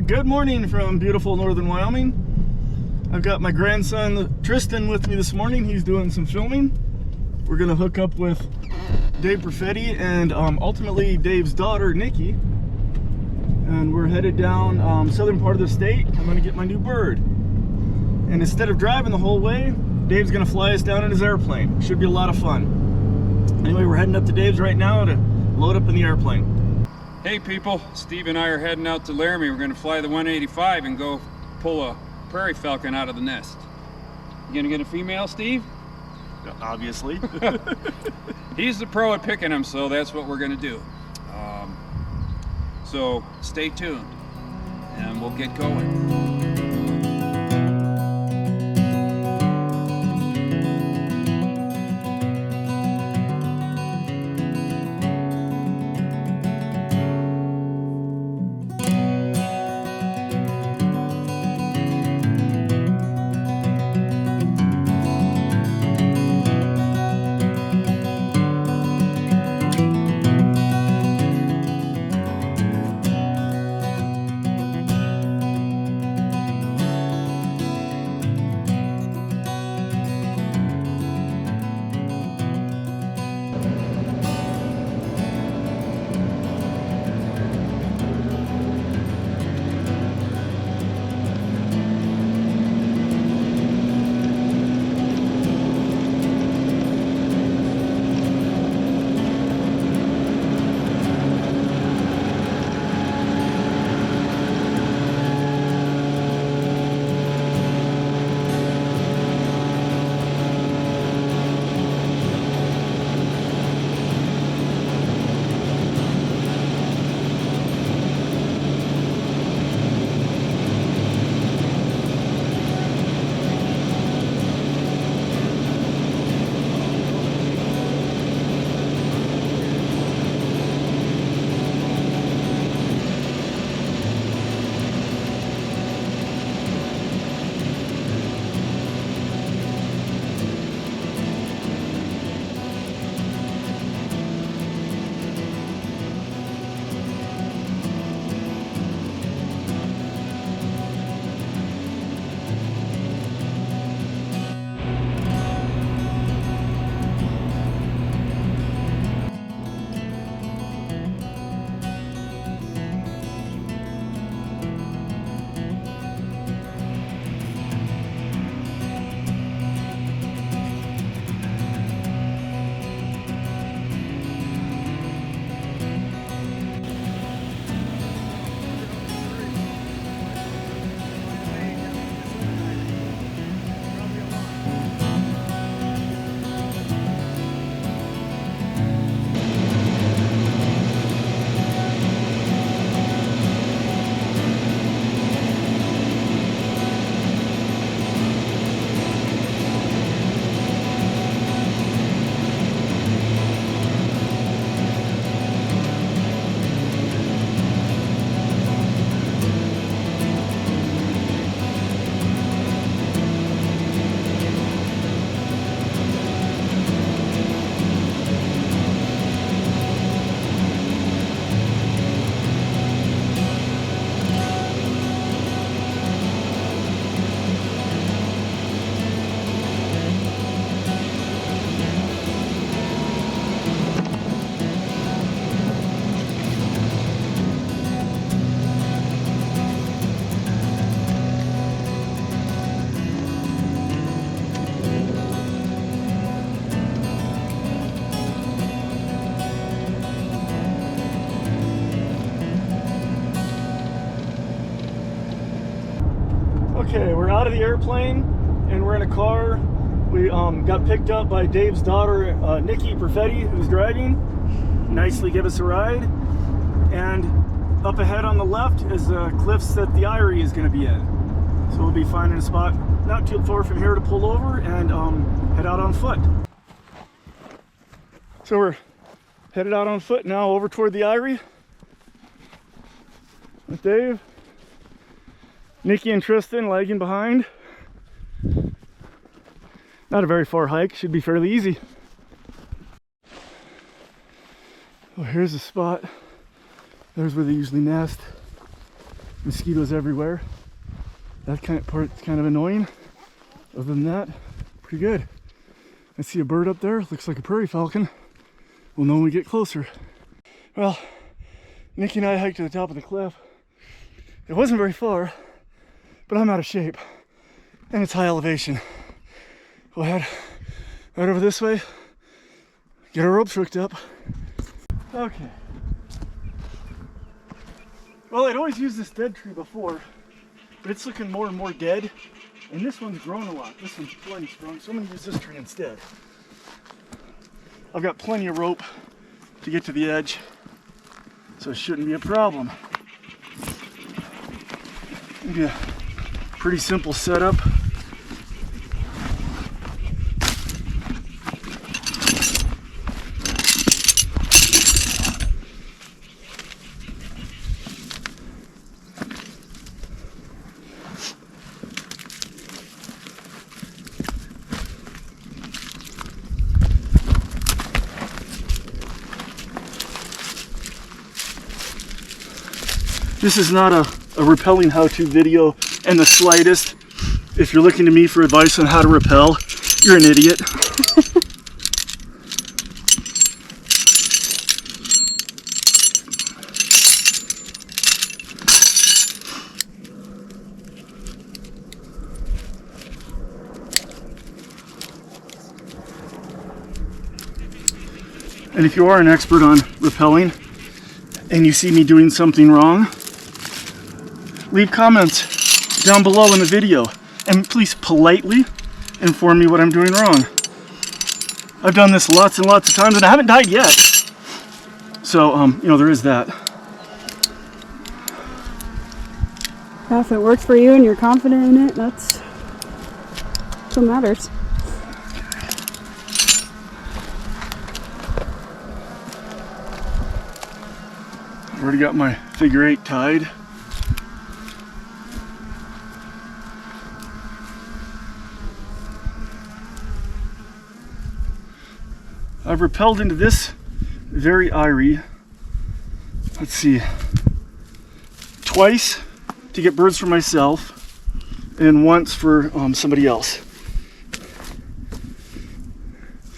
Good morning from beautiful northern Wyoming. I've got my grandson Tristan with me this morning. He's doing some filming. We're gonna hook up with Dave Perfetti and ultimately Dave's daughter Nikki, and we're headed down southern part of the state. I'm gonna get my new bird, and instead of driving the whole way, Dave's gonna fly us down in his airplane. Should be a lot of fun. Anyway, we're heading up to Dave's right now to load up in the airplane. Hey people, Steve and I are heading out to Laramie. We're going to fly the 185 and go pull a prairie falcon out of the nest. You going to get a female, Steve? Obviously. He's the pro at picking them, so that's what we're going to do. So stay tuned and we'll get going. Okay, we're out of the airplane and we're in a car. We got picked up by Dave's daughter, Nikki Perfetti, who's driving. Nicely give us a ride. And up ahead on the left is the cliffs that the Eyrie is going to be in. So we'll be finding a spot not too far from here to pull over and head out on foot. So we're headed out on foot now over toward the Eyrie with Dave. Nikki and Tristan lagging behind. Not a very far hike, should be fairly easy. Well, here's the spot. There's where they usually nest. Mosquitoes everywhere. That kind of part's kind of annoying. Other than that, pretty good. I see a bird up there, looks like a prairie falcon. We'll know when we get closer. Well, Nikki and I hiked to the top of the cliff. It wasn't very far, but I'm out of shape. And it's high elevation. We'll head right over this way, get our ropes hooked up. Okay. Well, I'd always used this dead tree before, but it's looking more and more dead. And this one's grown a lot. This one's plenty strong, so I'm gonna use this tree instead. I've got plenty of rope to get to the edge, so it shouldn't be a problem. Maybe a pretty simple setup. This is not a rappelling how-to video in the slightest. If you're looking to me for advice on how to rappel, you're an idiot. And if you are an expert on rappelling and you see me doing something wrong, leave comments down below in the video and please politely inform me what I'm doing wrong. I've done this lots and lots of times and I haven't died yet. So, you know, there is that. Yeah, if it works for you and you're confident in it, that's what matters. I've already got my figure 8 tied. I've rappelled into this very eyrie, let's see, twice to get birds for myself and once for somebody else.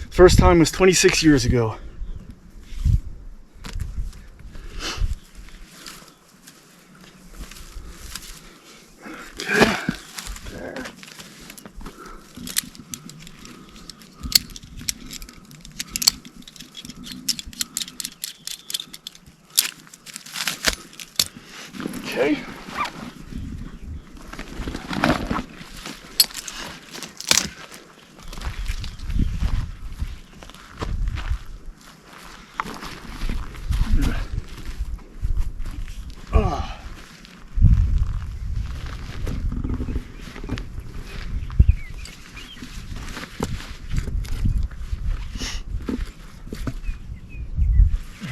First time was 26 years ago. Okay.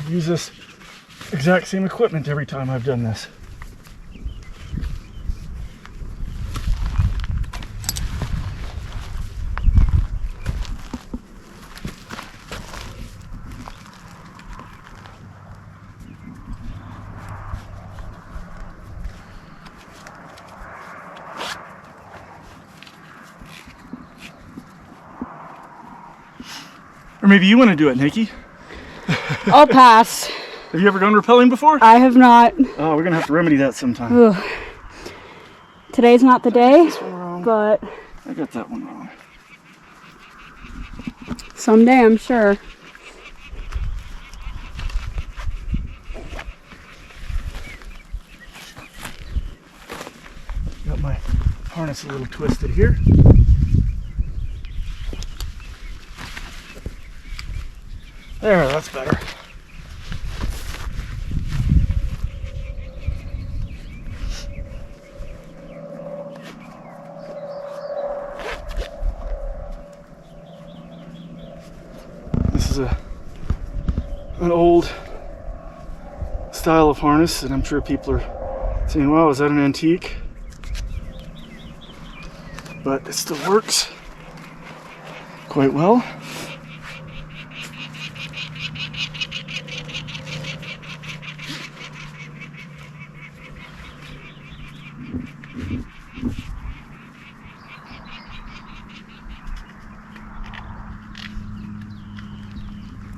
Use this exact same equipment every time I've done this. Or maybe you want to do it, Nikki. I'll pass. Have you ever gone rappelling before? I have not. Oh, we're gonna have to remedy that sometime. Ugh. Today's not the day, This one wrong. but I got that one wrong. someday I'm sure. Got my harness a little twisted here. There, that's better. This is an old style of harness, and I'm sure people are saying, wow, is that an antique? But it still works quite well.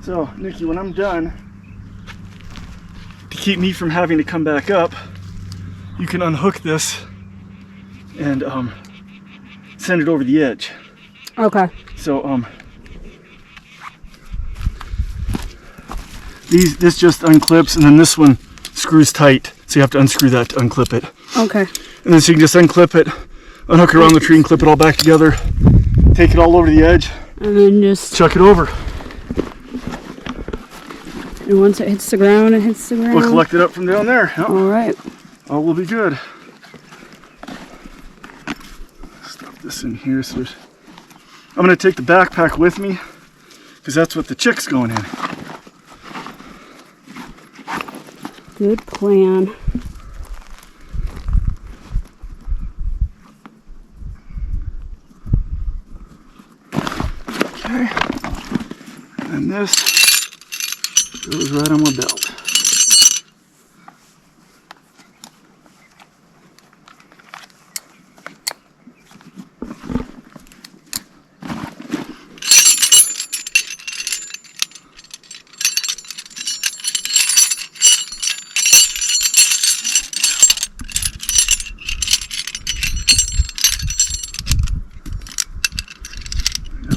So, Nikki, when I'm done, to keep me from having to come back up, you can unhook this and send it over the edge. Okay. So, this just unclips, and then this one screws tight, so you have to unscrew that to unclip it. Okay. And then so you can just unclip it, unhook it around the tree, and clip it all back together. Take it all over the edge. And then just chuck it over. And once it hits the ground, it hits the ground. We'll collect it up from down there. Yep. All right. All will be good. Stuff this in here. So I'm going to take the backpack with me because that's what the chick's going in. Good plan. Okay. And this goes right on my belt.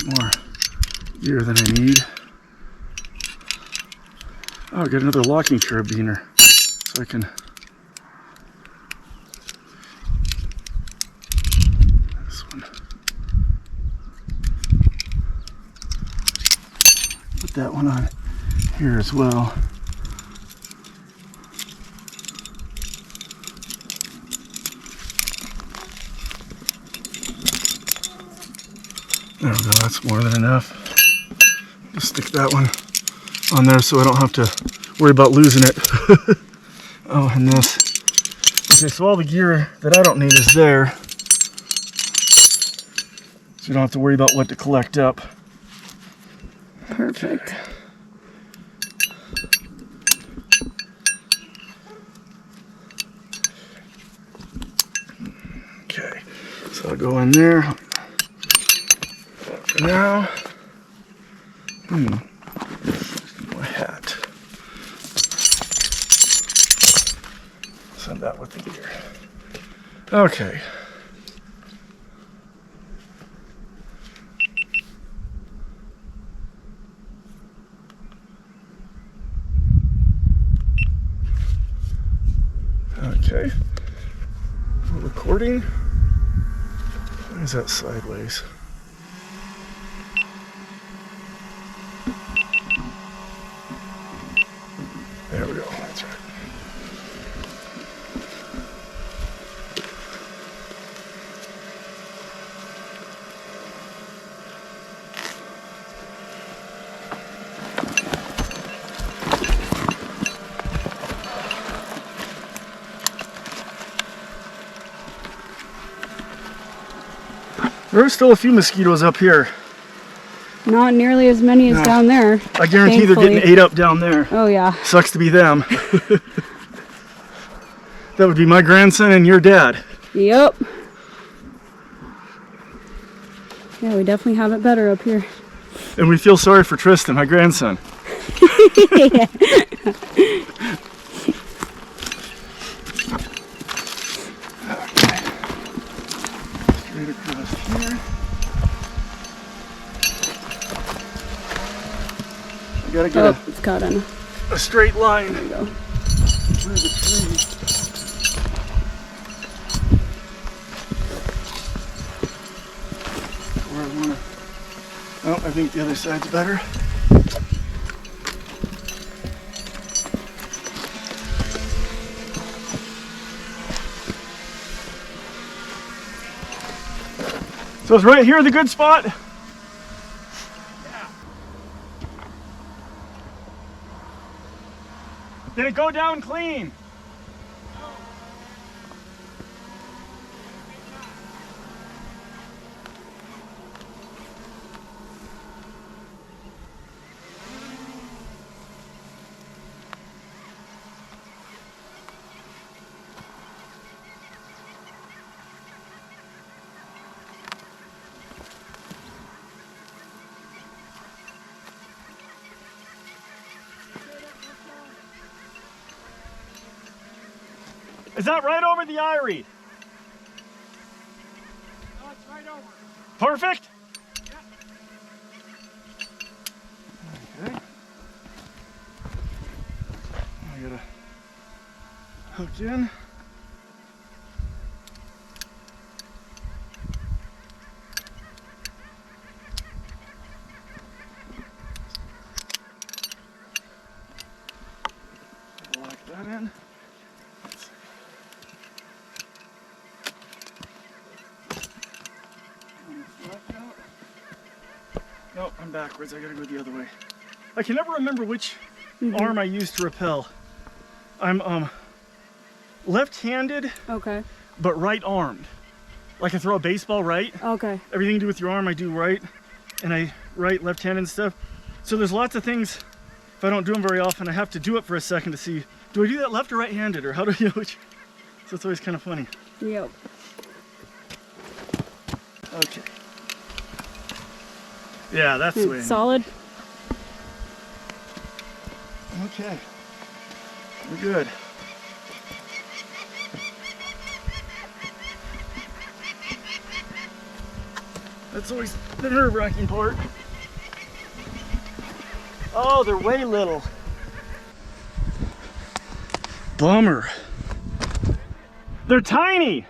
More gear than I need. Oh, I got another locking carabiner, so I can this one. Put that one on here as well. There we go, that's more than enough. Just stick that one on there so I don't have to worry about losing it. Oh, and this. Okay, so all the gear that I don't need is there. So you don't have to worry about what to collect up. Perfect. Okay, so I'll go in there. For now. My hat. Send that with the gear. Okay. Okay. We're recording. Why is that sideways? There we go, that's right. There are still a few mosquitoes up here. Not nearly as many as down there. I guarantee they're getting ate up down there. Oh yeah. Sucks to be them. That would be my grandson and your dad. Yep. Yeah, we definitely have it better up here. And we feel sorry for Tristan, my grandson. Yeah. Straight across here. I gotta get it's caught in. a straight line There we go. through the tree. Where I wanna. Oh, I think the other side's better. So it's right here the good spot? Did it go down clean? Is that right over the eyrie? No, it's right over. Perfect? Okay. I gotta hook in. Lock that in. No, I'm backwards. I gotta go the other way. I can never remember which arm I use to rappel. I'm left-handed, Okay. but right-armed. Like I throw a baseball right. Okay. Everything to do with your arm, I do right, and I right, left-handed and stuff. So there's lots of things. If I don't do them very often, I have to do it for a second to see, do I do that left or right-handed, or how do I know which? So it's always kind of funny. Yep. Okay. Yeah, that's the way. Solid. Okay. We're good. That's always the nerve-wracking part. Oh, they're way little. Bummer. They're tiny.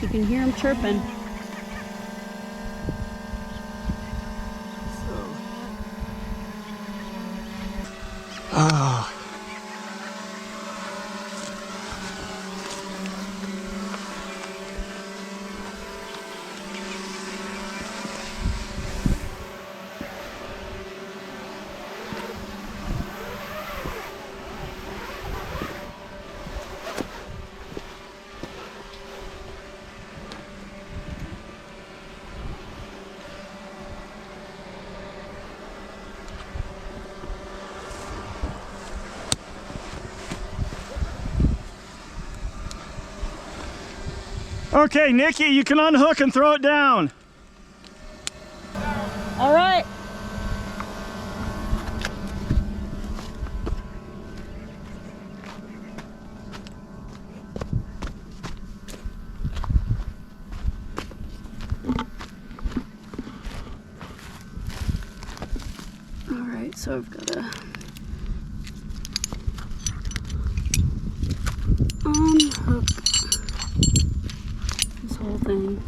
You can hear them chirping. Oh. Okay, Nikki, you can unhook and throw it down. All right. All right, so I've got to unhook this whole thing.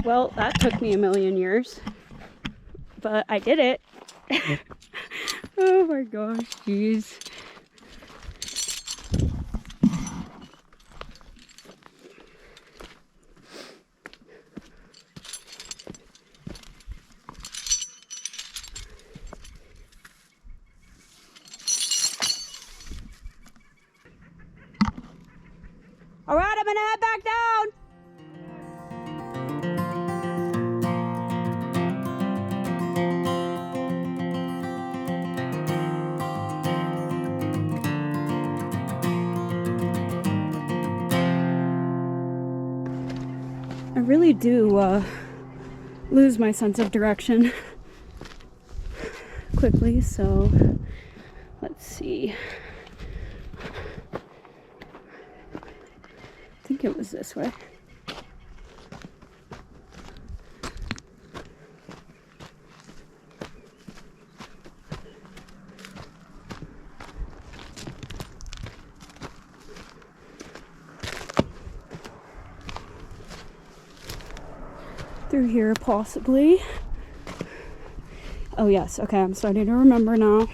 Well, that took me a million years, but I did it. Oh my gosh, jeez. All right, I'm gonna head back down. I really do lose my sense of direction quickly, so let's see. I think it was this way. Through here, possibly. Oh yes, okay, I'm starting to remember now.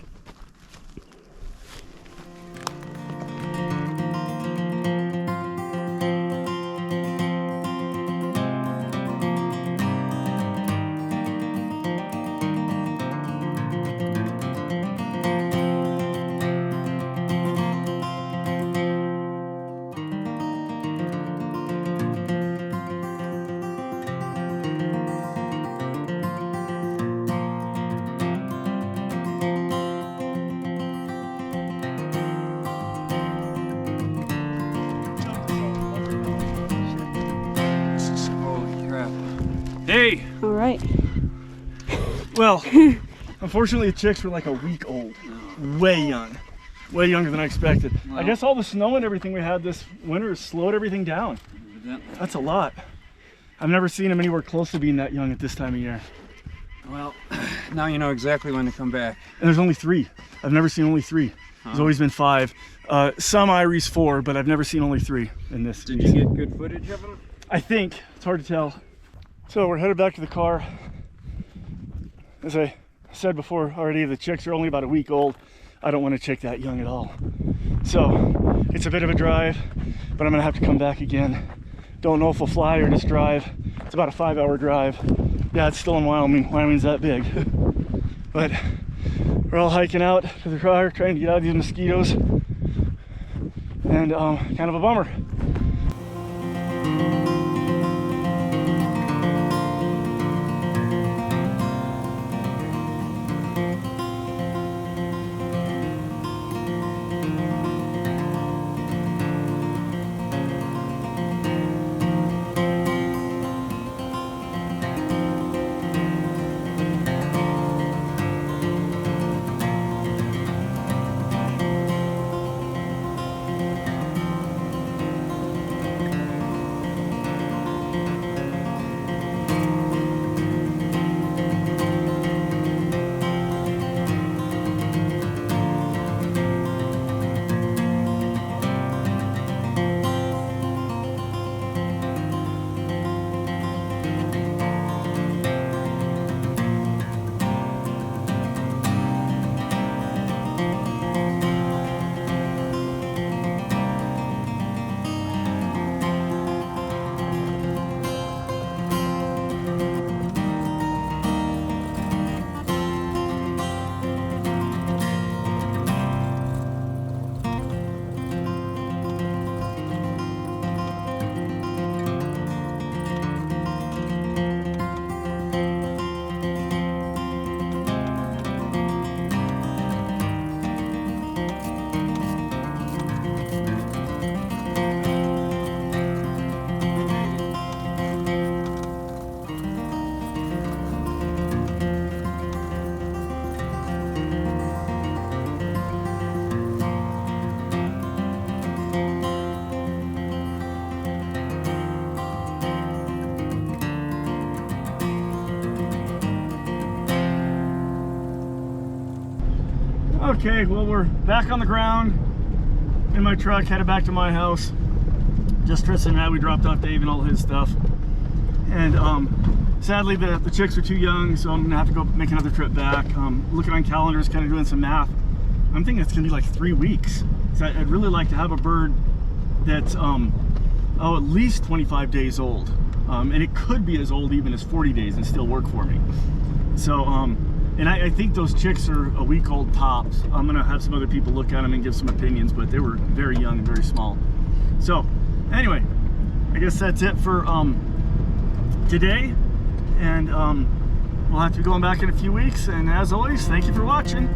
Hey! All right. Well, unfortunately the chicks were like a week old. Way young. Way younger than I expected. Well, I guess all the snow and everything we had this winter has slowed everything down. That's a lot. I've never seen them anywhere close to being that young at this time of year. Well, now you know exactly when to come back. And there's only 3. I've never seen only 3. There's always been 5. Some Iries 4, but I've never seen only 3 in this. Did you get good footage of them? I think. It's hard to tell. So we're headed back to the car. As I said before already, the chicks are only about a week old. I don't want a chick that young at all. So it's a bit of a drive, but I'm gonna have to come back again. Don't know if we'll fly or just drive. It's about a 5-hour drive. Yeah, it's still in Wyoming. Wyoming's that big. But we're all hiking out to the car, trying to get out of these mosquitoes. And kind of a bummer. Okay, well, we're back on the ground in my truck, headed back to my house. Just Tristan and I, we dropped off Dave and all his stuff. And sadly, the chicks are too young, so I'm gonna have to go make another trip back. Looking on calendars, kind of doing some math. I'm thinking it's gonna be like 3 weeks. So I'd really like to have a bird that's at least 25 days old. And it could be as old even as 40 days and still work for me. So, and I think those chicks are a week old tops. I'm gonna have some other people look at them and give some opinions, but they were very young and very small. So anyway, I guess that's it for today. And we'll have to be going back in a few weeks. And as always, thank you for watching.